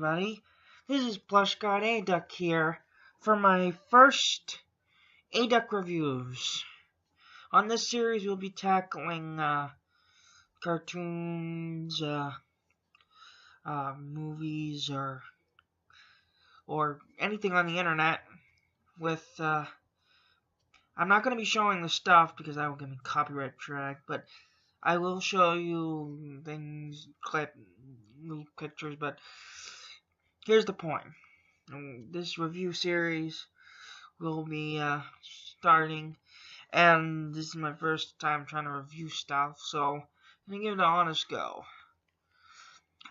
everybody. This is Plush God Aduck here for my first Aduck reviews. On this series, we'll be tackling cartoons, movies, or anything on the internet. I'm not going to be showing the stuff because that will give me copyright strike, but I will show you things, little pictures, but here's the point. This review series will be starting, and this is my first time trying to review stuff, so I'm going to give it an honest go.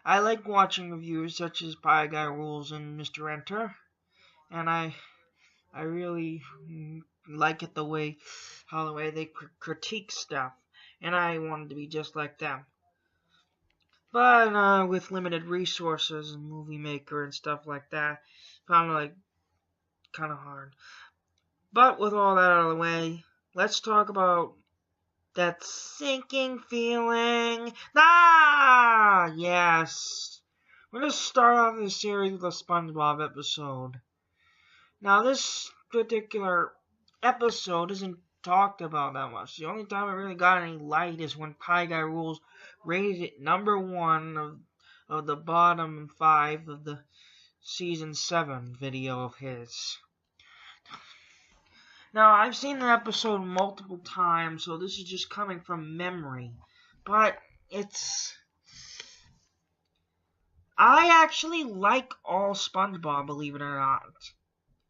I like watching reviews such as Pie Guy Rules and Mr. Enter, and I really like it the way they critique stuff, and I wanted to be just like them. But with limited resources and Movie Maker and stuff like that, found it kind of hard. But with all that out of the way, let's talk about that sinking feeling. Yes. We're going to start off this series with a Spongebob episode. Now, this particular episode isn't talked about that much. The only time it really got any light is when Pie Guy Rules rated it #1 of the bottom 5 of the season 7 video of his. Now, I've seen the episode multiple times, so this is just coming from memory. But I actually like all SpongeBob, believe it or not.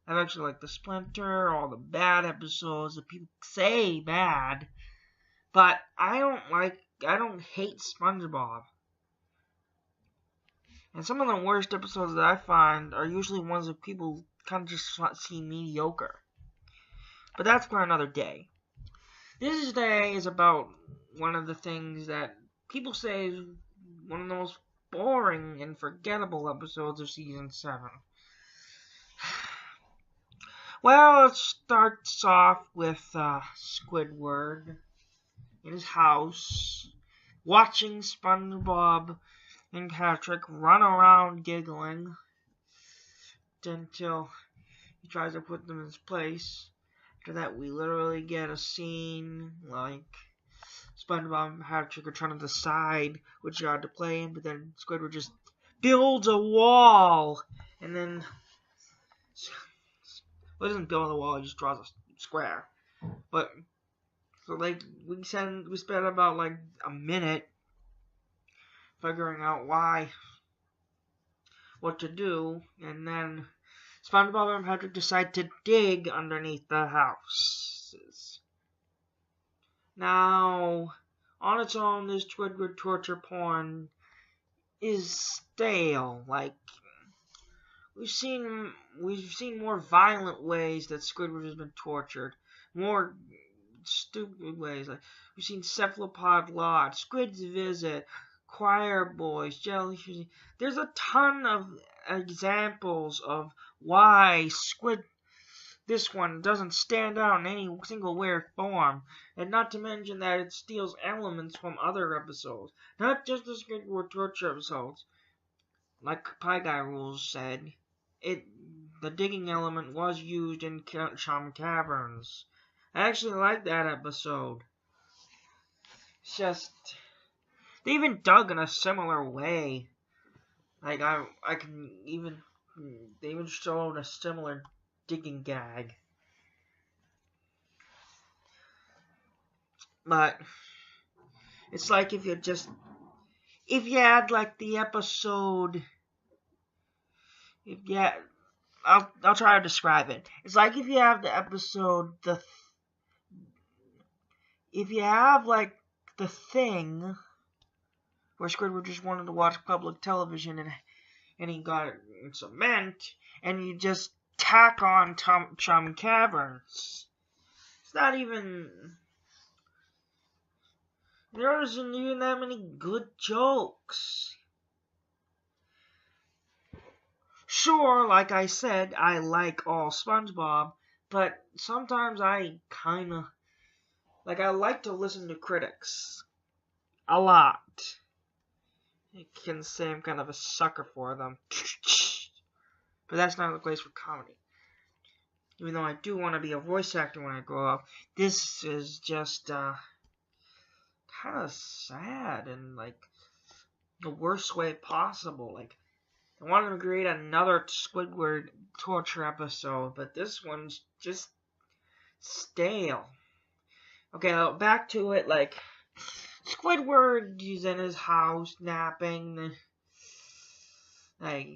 I actually like the Splinter, all the bad episodes that people say bad. But I don't hate SpongeBob. And some of the worst episodes that I find are usually ones that people kind of just see mediocre. But that's for another day. This day is about one of the things that people say is one of the most boring and forgettable episodes of season 7. Well, it starts off with Squidward in his house, watching SpongeBob and Patrick run around giggling until he tries to put them in his place. After that, we literally get a scene like SpongeBob and Patrick are trying to decide which yard to play in, but then Squidward just builds a wall, and then he doesn't build a wall, he just draws a square. But so we spent about a minute figuring out what to do, and then SpongeBob and Patrick decide to dig underneath the houses. Now, on its own, this Squidward torture porn is stale. We've seen more violent ways that Squidward has been tortured, more stupid ways. We've seen Cephalopod Lodge, Squid's Visit, Choir Boys, Jellyfish. There's a ton of examples of why this one doesn't stand out in any single weird form, and not to mention that it steals elements from other episodes, not just the Squidward torture episodes. Like Pie Guy Rules said, the digging element was used in Shaman Caverns. I actually like that episode. It's just they even dug in a similar way. They even showed a similar digging gag. But it's like if you had the episode, I'll try to describe it. It's like if you have the episode, if you have The Thing, where Squidward just wanted to watch public television and he got cement, and you just tack on Shaman Caverns. It's not even. There isn't even that many good jokes. Sure, like I said, I like all SpongeBob, but sometimes I like to listen to critics. A lot. I can say I'm kind of a sucker for them. But that's not the place for comedy. Even though I do want to be a voice actor when I grow up, this is just kind of sad and like the worst way possible. Like, I wanted to create another Squidward torture episode, but this one's just stale. Okay, now back to it. Like, Squidward is in his house napping. Like,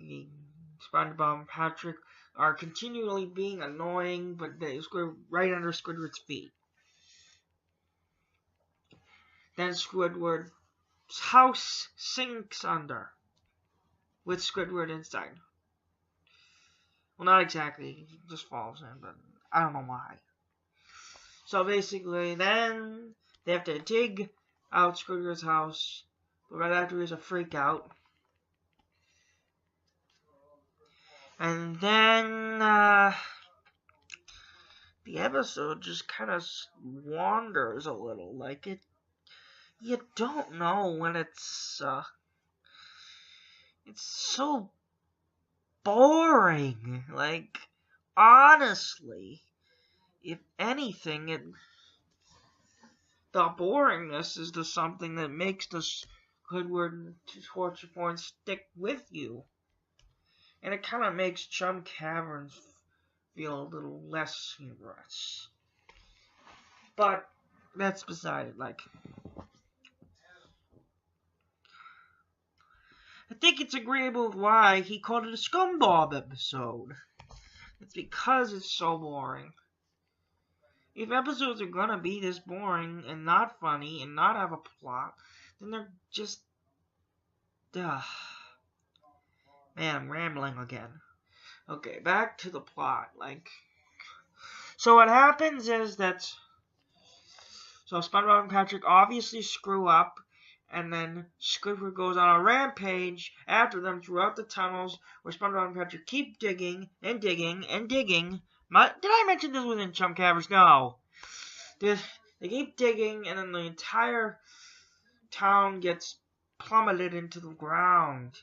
Spongebob and Patrick are continually being annoying, but they squid right under Squidward's feet. Then Squidward's house sinks under, with Squidward inside. Well, not exactly. He just falls in, but I don't know why. So basically, then they have to dig out Squidward's house, but right after there's a freak out. And then the episode just kind of wanders a little. Like, you don't know when it's so boring. Like, honestly, if anything, the boringness is the something that makes the Squidward torture porn stick with you. And it kind of makes Chum Caverns feel a little less humorous. But that's beside it. Like, I think it's agreeable with why he called it a Spongebob episode. It's because it's so boring. If episodes are gonna be this boring and not funny and not have a plot, then they're just... Man, I'm rambling again. Okay, back to the plot. Like, so what happens is that... So SpongeBob and Patrick obviously screw up, and then Squidward goes on a rampage after them throughout the tunnels, where SpongeBob and Patrick keep digging and digging and digging. Did I mention this was in Chum Caverns? No. They keep digging, and then the entire town gets plummeted into the ground.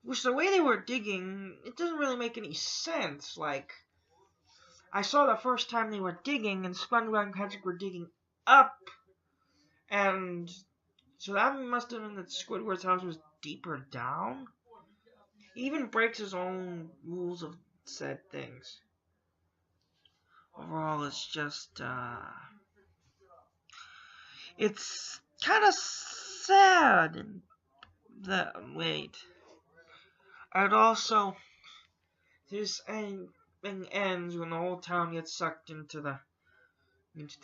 Which, the way they were digging, it doesn't really make any sense. Like, I saw the first time they were digging, and SpongeBob and Patrick were digging up. And so that must have been that Squidward's house was deeper down. He even breaks his own rules of said things. Overall, it's just, it's kind of sad that, wait. And also, this thing ends when the whole town gets sucked into the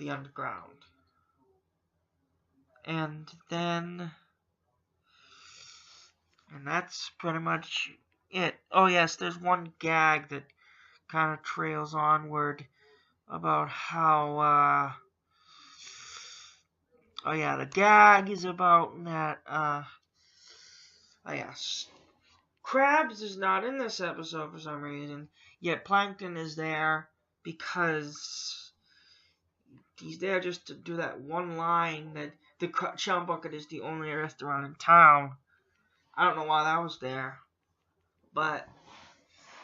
underground. And that's pretty much it. Oh yes, there's one gag that kind of trails onward about how, oh yeah, the gag is about that, oh yes, Krabs is not in this episode for some reason, yet Plankton is there because he's there just to do that one line that the Chum Bucket is the only restaurant in town. I don't know why that was there, but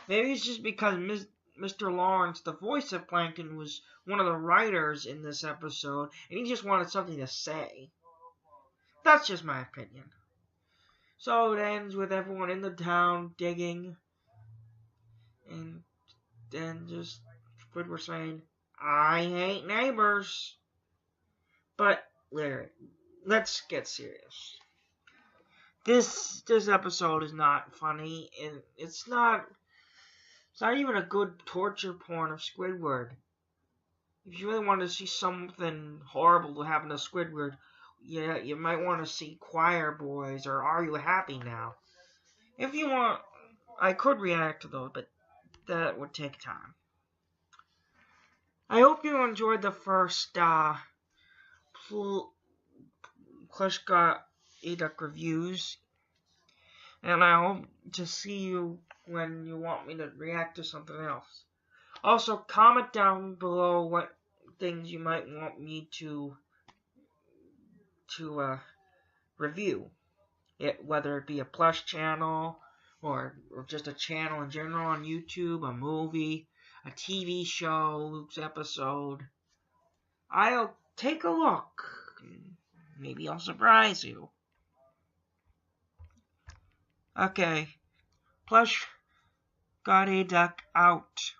maybe it's just because Mr. Lawrence, the voice of Plankton, was one of the writers in this episode, and he just wanted something to say. That's just my opinion. So it ends with everyone in the town digging, and then just Squidward saying, "I hate neighbors." But let's get serious. This episode is not funny, and it's not even a good torture porn of Squidward. If you really want to see something horrible to happen to Squidward, yeah, you might want to see Choir Boys or Are You Happy Now? If you want, I could react to those, but that would take time. I hope you enjoyed the first Klushka Aduck reviews, and I hope to see you when you want me to react to something else. Also, comment down below what things you might want me to review. whether it be a plush channel or just a channel in general on YouTube, a movie, a TV show, Luke's episode. I'll take a look. Maybe I'll surprise you. Okay. Plush got Aduck out.